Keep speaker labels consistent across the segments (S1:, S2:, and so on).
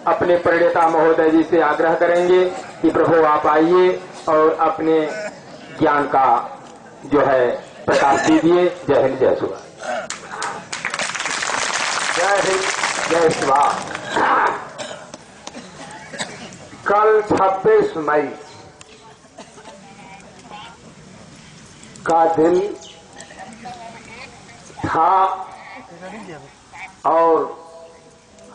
S1: अपने प्रणेता महोदय जी से आग्रह करेंगे कि प्रभु आप आइए और अपने ज्ञान का जो है प्रकाश दीजिए। जय हिंद, जय सुभाष। जय हिंद, जय सुभाष। कल 26 मई का दिन था और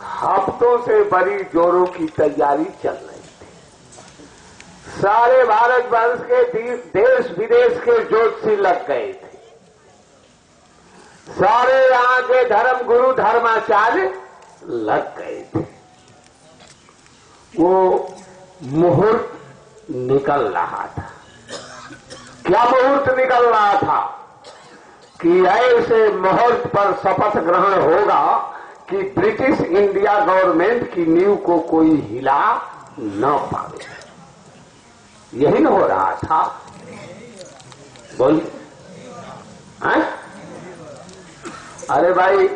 S1: हफ्तों से बड़ी जोरों की तैयारी चल रही थी। सारे भारतवर्ष के देश विदेश के ज्योतिषी लग गए थे। सारे यहाँ के धर्म गुरु धर्माचार्य लग गए थे। वो मुहूर्त निकल रहा था। क्या मुहूर्त निकल रहा था कि ऐसे मुहूर्त पर शपथ ग्रहण होगा कि ब्रिटिश इंडिया गवर्नमेंट की नींव को कोई हिला न पाए। यही हो रहा था। बोलिए। अरे भाई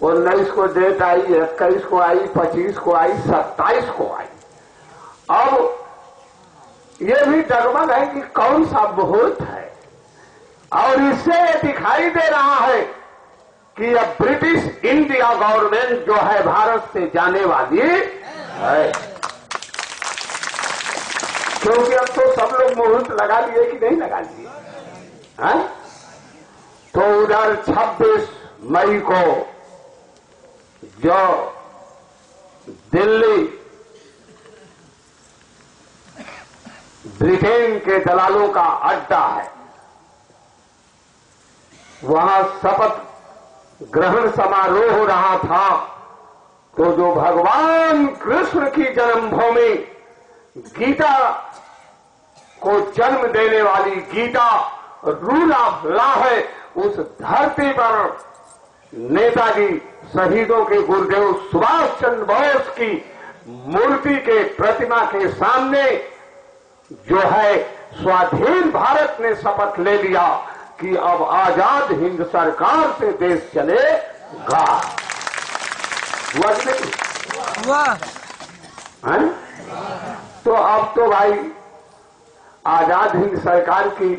S1: 19 को डेट आई, 21 को आई, 25 को आई, 27 को आई। अब ये भी डगमग है कि कौन सा मुहूर्त है और इससे दिखाई दे रहा है कि अब ब्रिटिश इंडिया गवर्नमेंट जो है भारत से जाने वाली है। क्योंकि अब तो सब लोग मुहूर्त लगा लिए कि नहीं लगा लिए हैं? तो उधर 26 मई को जो दिल्ली ब्रिटेन के दलालों का अड्डा है, वहां शपथ ग्रहण समारोह हो रहा था। तो जो भगवान कृष्ण की जन्मभूमि गीता को जन्म देने वाली गीता रूल ऑफ लॉ है, उस धरती पर नेताजी शहीदों के गुरुदेव सुभाष चंद्र बोस की मूर्ति के प्रतिमा के सामने जो है स्वाधीन भारत ने शपथ ले लिया कि अब आजाद हिंद सरकार से देश चलेगा। हुआ कि नहीं? हुआ। तो अब तो भाई आजाद हिंद सरकार की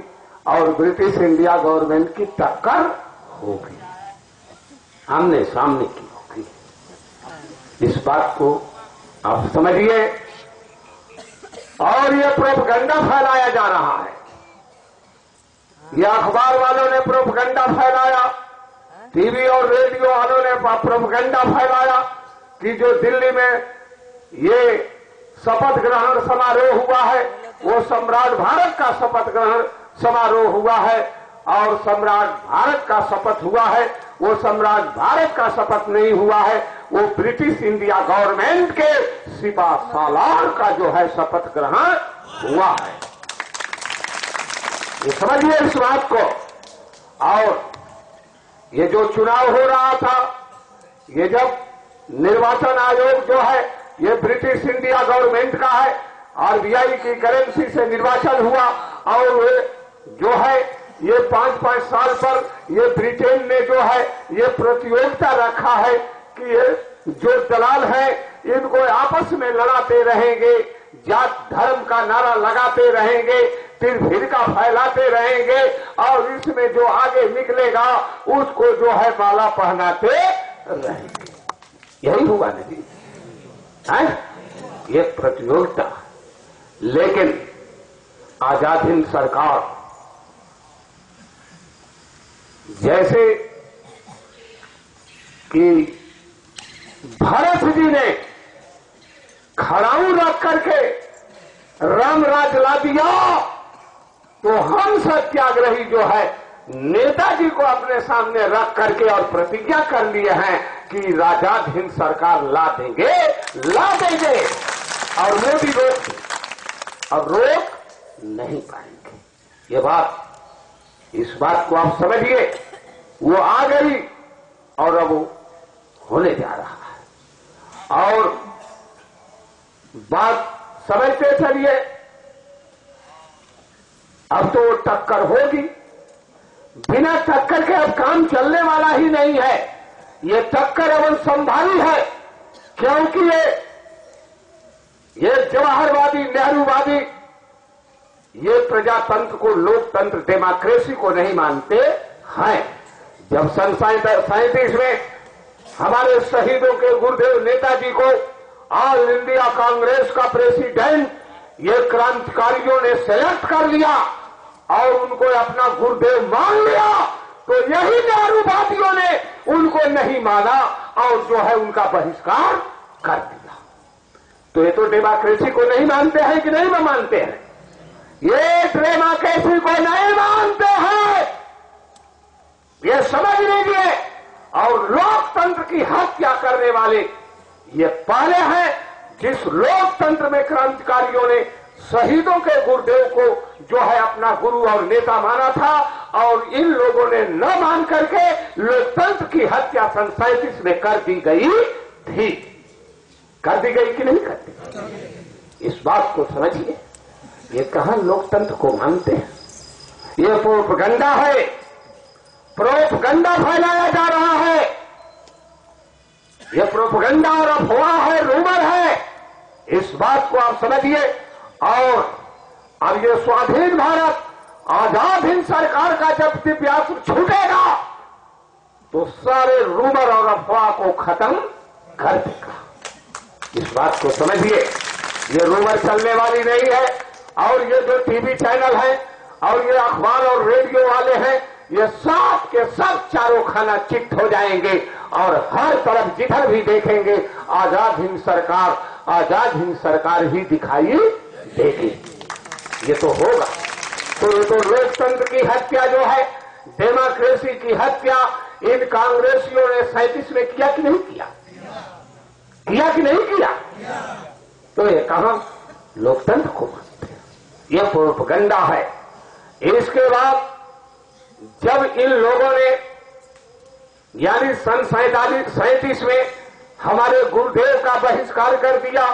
S1: और ब्रिटिश इंडिया गवर्नमेंट की टक्कर होगी, आमने सामने की होगी। इस बात को आप समझिए। और ये प्रोपगंडा फैलाया जा रहा है। ये अखबार वालों ने प्रोपगंडा फैलाया, टीवी और रेडियो वालों ने प्रोपगंडा फैलाया कि जो दिल्ली में ये शपथ ग्रहण समारोह हुआ है वो सम्राट भारत का शपथ ग्रहण समारोह हुआ है और सम्राट भारत का शपथ हुआ है। वो सम्राट भारत का शपथ नहीं हुआ है, वो ब्रिटिश इंडिया गवर्नमेंट के सिपा सालार का जो है शपथ ग्रहण हुआ है। ये समझिए इस बात को। और ये जो चुनाव हो रहा था, ये जब निर्वाचन आयोग जो है ये ब्रिटिश इंडिया गवर्नमेंट का है, आरबीआई की करेंसी से निर्वाचन हुआ और जो है ये 5-5 साल पर ये ब्रिटेन ने जो है ये प्रतियोगिता रखा है कि ये जो दलाल हैं इनको आपस में लड़ाते रहेंगे, जात धर्म का नारा लगाते रहेंगे, फिरका फैलाते रहेंगे और इसमें जो आगे निकलेगा उसको जो है माला पहनाते रहेंगे। यही हुआ नहीं है ये प्रतियोगिता। लेकिन आजाद हिंद सरकार जैसे कि भरत जी ने खड़ाऊ रख करके राम राज ला दिया, तो हम सत्याग्रही जो है नेताजी को अपने सामने रख करके और प्रतिज्ञा कर लिए हैं कि आजाद हिंद सरकार ला देंगे और मोदी अब रोक नहीं पाएंगे। ये बात, इस बात को आप समझिए। वो आ गई और अब वो होने जा रहा है। और बात समझते चलिए, अब तो टक्कर होगी। बिना टक्कर के अब काम चलने वाला ही नहीं है। ये टक्कर अब संभाली है, क्योंकि ये ये जवाहरवादी, नेहरूवादी, ये प्रजातंत्र को, लोकतंत्र, डेमोक्रेसी को नहीं मानते हैं। जब सन 37 में हमारे शहीदों के गुरुदेव नेताजी को ऑल इंडिया कांग्रेस का प्रेसिडेंट ये क्रांतिकारियों ने सेलेक्ट कर लिया और उनको अपना गुरुदेव मान लिया, तो यही नेहरूवादियों ने उनको नहीं माना और जो है उनका बहिष्कार कर दिया। तो ये तो डेमोक्रेसी को नहीं मानते हैं कि नहीं मानते हैं? ये डेमोक्रेसी को नहीं मानते हैं, ये समझ लीजिए। और लोकतंत्र की हत्या करने वाले ये पहले हैं, जिस लोकतंत्र में क्रांतिकारियों ने शहीदों के गुरुदेव को जो है अपना गुरु और नेता माना था, और इन लोगों ने न मान करके लोकतंत्र की हत्या सन 37 में कर दी गई थी। कर दी गई कि नहीं कर दी? इस बात को समझिए। ये कहां लोकतंत्र को मानते हैं? ये प्रोपगंडा है, प्रोपगंडा फैलाया जा रहा है। ये प्रोपगंडा और अफवाह है, रूमर है। इस बात को आप समझिए। और अब ये स्वाधीन भारत, आजाद हिंद सरकार का जब दिव्यास्त्र छूटेगा तो सारे रूमर और अफवाह को खत्म कर देगा। इस बात को समझिए। ये रूमर चलने वाली नहीं है। और ये जो टीवी चैनल है और ये अखबार और रेडियो वाले हैं, ये सब के सब चारों खाना चित हो जाएंगे और हर तरफ जिधर भी देखेंगे आजाद हिंद सरकार, आजाद हिंद सरकार ही दिखाई देगी। ये तो होगा। तो ये तो लोकतंत्र की हत्या जो है, डेमोक्रेसी की हत्या इन कांग्रेसियों ने 37 में किया कि नहीं किया? किया कि नहीं किया? तो ये कहां लोकतंत्र को मानते हैं? ये प्रोपगंडा है। इसके बाद जब इन लोगों ने यानी सन 37 में हमारे गुरुदेव का बहिष्कार कर दिया,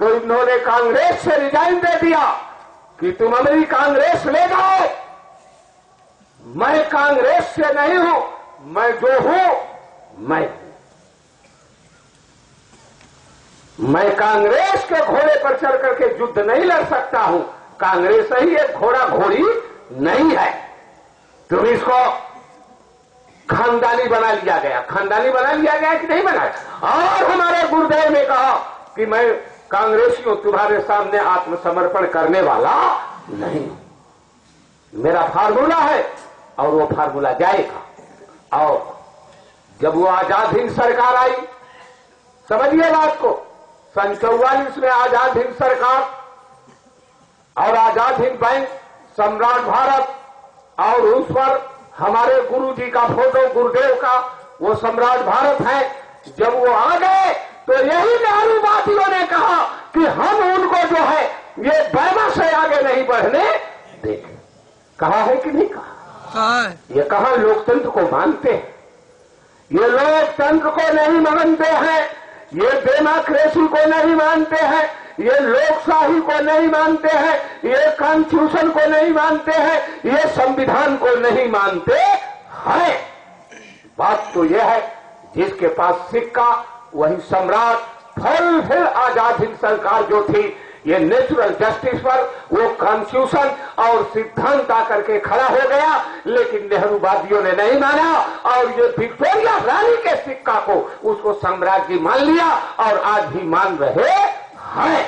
S1: तो इन्होंने कांग्रेस से रिजाइन दे दिया कि तुम हमारी कांग्रेस ले जाओ। मैं कांग्रेस से नहीं हूं, मैं जो हूं मैं कांग्रेस के घोड़े पर चढ़ करके युद्ध नहीं लड़ सकता हूं। कांग्रेस ही एक घोड़ा घोड़ी नहीं है। तुम इसको खानदानी बना लिया गया। खानदानी बना लिया गया कि नहीं बनाया? और हमारे गुरुदेव ने कहा कि मैं कांग्रेसियों तुम्हारे सामने आत्मसमर्पण करने वाला नहीं हूं। मेरा फार्मूला है और वो फार्मूला जाएगा। और जब वो आजाद हिंद सरकार आई, समझिए बात को, सन 44 में आजाद हिंद सरकार और आजाद हिंद बैंक, सम्राट भारत, और उस पर हमारे गुरु जी का फोटो, गुरुदेव का, वो सम्राट भारत है। जब वो आ गए तो यही नेहरूवादियों ने कहा कि हम उनको जो है ये बैमा से आगे नहीं बढ़ने देंगे। कहा है कि नहीं कहा? ये कहा लोकतंत्र को मानते हैं? ये लोकतंत्र को नहीं मानते हैं, ये डेमोक्रेसी को नहीं मानते हैं, ये लोकशाही को नहीं मानते हैं, ये कॉन्स्टिट्यूशन को नहीं मानते हैं, ये संविधान को नहीं मानते हैं। बात तो यह है, जिसके पास सिक्का वही सम्राट। फिर आजाद हिंद सरकार जो थी, ये नेचुरल जस्टिस पर वो कॉन्स्टिट्यूशन और सिद्धांत आकर के खड़ा हो गया, लेकिन नेहरूवादियों ने नहीं माना और ये विक्टोरिया रानी के सिक्का को उसको साम्राज्य मान लिया और आज भी मान रहे हैं।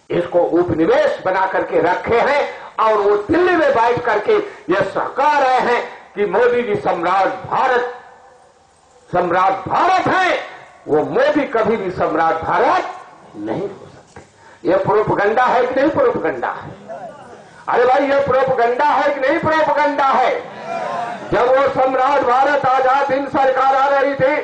S1: इसको उपनिवेश बना करके रखे हैं और वो दिल्ली में बैठ करके ये सहका रहे हैं कि मोदी जी सम्राट भारत है। वो मोदी कभी भी सम्राट भारत नहीं हो सकते। ये प्रोपगंडा है कि नहीं प्रोपगंडा है? अरे भाई, ये प्रोपगंडा है कि नहीं प्रोपगंडा है? जब वो सम्राट भारत आजाद हिंद सरकार आ रही थी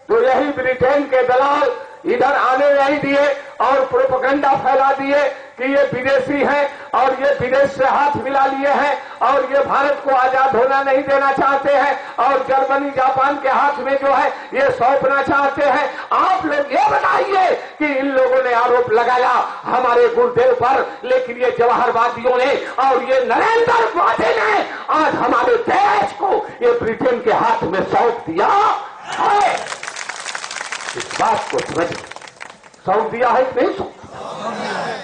S1: तो यही ब्रिटेन के दलाल इधर आने नहीं दिए और प्रोपगंडा फैला दिए कि ये विदेशी हैं और ये विदेश से हाथ मिला लिए हैं और ये भारत को आजाद होना नहीं देना चाहते हैं और जर्मनी जापान के हाथ में जो है ये सौंपना चाहते हैं। आप लोग ये बताइए कि इन लोगों ने आरोप लगाया हमारे गुरुदेव पर, लेकिन ये जवाहरवादियों ने और ये नरेंद्र मोदी ने आज हमारे देश को ये ब्रिटेन के हाथ में सौंप दिया है। इस बात को समझ, सौंप दिया है कि नहीं सौंप?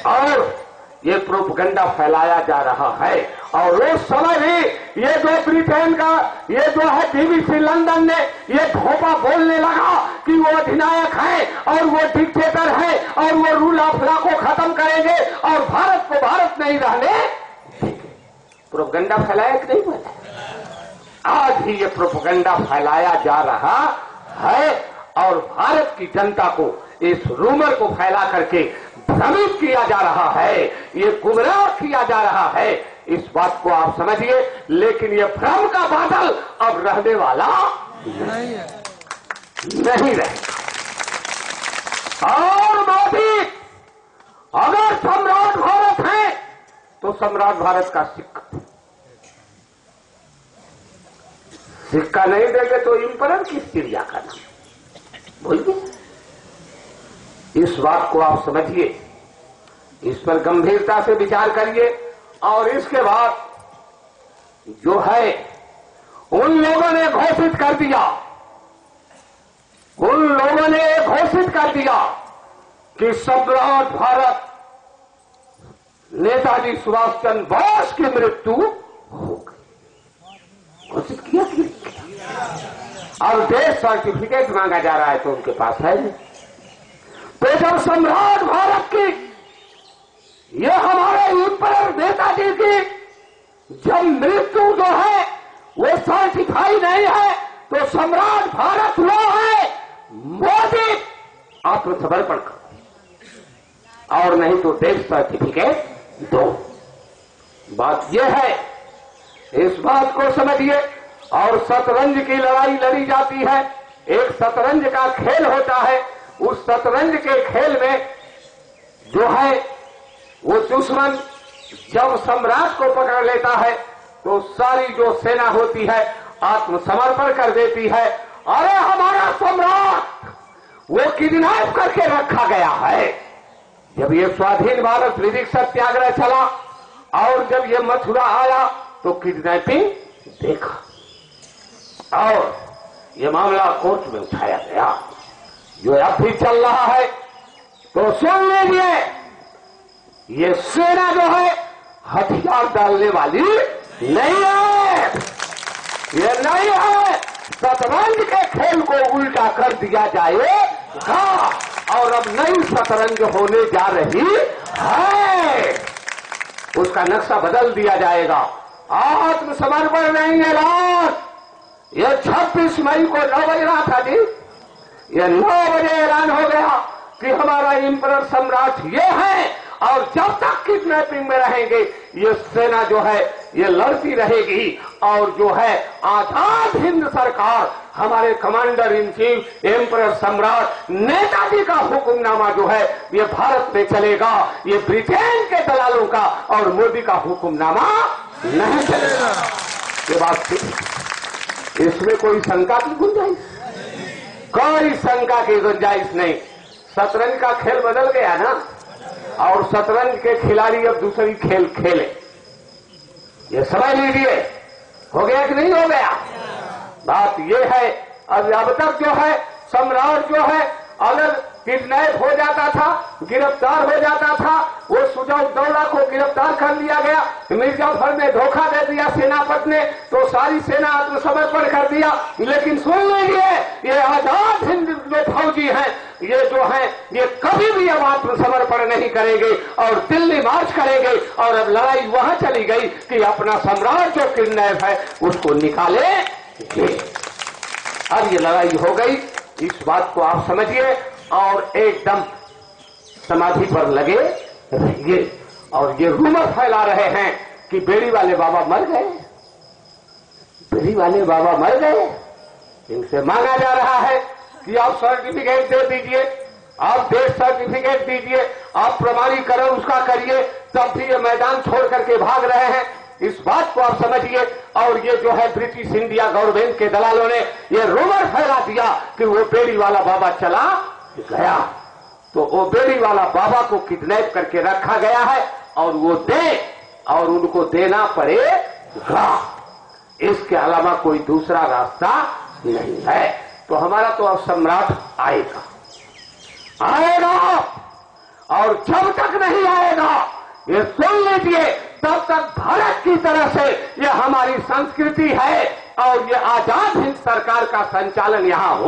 S1: और ये प्रोपगंडा फैलाया जा रहा है। और उस समय भी ये जो ब्रिटेन का ये जो है BBC लंदन ने ये धोखा बोलने लगा कि वो अधिनायक है और वो डिक्टेटर है और वो रूल ऑफ लॉ को खत्म करेंगे और भारत को भारत नहीं रहने देंगे। प्रोपगंडा फैलाया कि नहीं फैलाया? आज भी ये प्रोपगंडा फैलाया जा रहा है और भारत की जनता को इस रूमर को फैला करके भ्रमित किया जा रहा है, ये गुमराह किया जा रहा है। इस बात को आप समझिए, लेकिन ये भ्रम का बादल अब रहने वाला नहीं रहेगा। और मोदी अगर सम्राट भारत है तो सम्राट भारत का सिक्का नहीं देंगे तो इंपरर किस चिड़िया का नाम बोलिए। इस बात को आप समझिए, इस पर गंभीरता से विचार करिए। और इसके बाद जो है उन लोगों ने घोषित कर दिया, उन लोगों ने घोषित कर दिया कि सम्राट भारत नेताजी सुभाष चंद्र बोस की मृत्यु हो गई। घोषित किया कि और डेथ सर्टिफिकेट मांगा जा रहा है तो उनके पास है नहीं। तो जब सम्राट भारत की ये हमारे इंपरर नेताजी की जब मृत्यु जो है वो सर्टिफाई नहीं है तो सम्राट भारत वो है मोदी आत्मसमर्पण करो और नहीं तो डेथ सर्टिफिकेट दो। बात यह है, इस बात को समझिए। और शतरंज की लड़ाई लड़ी जाती है, एक शतरंज का खेल होता है। उस शतरंज के खेल में जो है वो दुश्मन जब सम्राट को पकड़ लेता है तो सारी जो सेना होती है आत्मसमर्पण कर देती है। अरे हमारा सम्राट वो किडनैप करके रखा गया है। जब ये स्वाधीन भारत विधिक सत्याग्रह चला और जब ये मथुरा आया तो किडनैपिंग देखा और ये मामला कोर्ट में उठाया गया जो अब भी चल रहा है। तो सुन लीजिए, ये सेना जो है हथियार डालने वाली नहीं है, ये नहीं है। शतरंज के खेल को उल्टा कर दिया जाएगा और अब नई शतरंज होने जा रही है, उसका नक्शा बदल दिया जाएगा। आत्मसमर्पण नहीं ऐलान ये 26 मई को 9 बज रहा था जी, ये 9 बजे ऐलान हो गया कि हमारा इंपरर सम्राट ये है और जब तक किडनैपिंग में रहेंगे ये सेना जो है ये लड़ती रहेगी। और जो है आजाद हिंद सरकार हमारे कमांडर इन चीफ एम्परर सम्राट नेताजी का हुक्मनामा जो है ये भारत में चलेगा, ये ब्रिटेन के दलालों का और मोदी का हुक्मनामा नहीं चलेगा। ये बात ठीक, इसमें कोई शंका की गुंजाइश, कोई शंका की गुंजाइश नहीं। शतरंज का खेल बदल गया ना और शतरंज के खिलाड़ी अब दूसरी खेल खेले, ये समझ लीजिए। हो गया कि नहीं हो गया? बात ये है, अब तक जो है सम्राट जो है अगर किडनैप हो जाता था, गिरफ्तार हो जाता था, वो सुजाउद्दौला को गिरफ्तार कर लिया गया, मिर्जाफर ने धोखा दे दिया सेनापति ने, तो सारी सेना आत्मसमर्पण कर दिया। लेकिन सुन लीजिए, ये आजाद हिंद जो फौजी हैं ये जो है ये कभी भी अब आत्मसमर्पण नहीं करेंगे और दिल्ली मार्च करेंगे। और अब लड़ाई वहां चली गई कि अपना सम्राट जो किडनैप है उसको निकालेंगे। अब ये लड़ाई हो गई, इस बात को आप समझिए और एकदम समाधि पर लगे रहिए। और ये रूमर फैला रहे हैं कि बेड़ी वाले बाबा मर गए, बेड़ी वाले बाबा मर गए। इनसे मांगा जा रहा है कि आप सर्टिफिकेट दे दीजिए, आप डेथ सर्टिफिकेट दीजिए, आप प्रमाणीकरण उसका करिए, तब भी ये मैदान छोड़ करके भाग रहे हैं। इस बात को आप समझिए। और ये जो है ब्रिटिश इंडिया गवर्नमेंट के दलालों ने ये रूमर फैला दिया कि वो बेड़ी वाला बाबा चला गया, तो वो बेड़ी वाला बाबा को किडनैप करके रखा गया है और वो दे और उनको देना पड़ेगा, इसके अलावा कोई दूसरा रास्ता नहीं है। तो हमारा तो अब सम्राट आएगा, आएगा और जब तक नहीं आएगा, ये सुन लीजिए, तब तक भारत की तरह से ये हमारी संस्कृति है और ये आजाद हिंद सरकार का संचालन यहां हो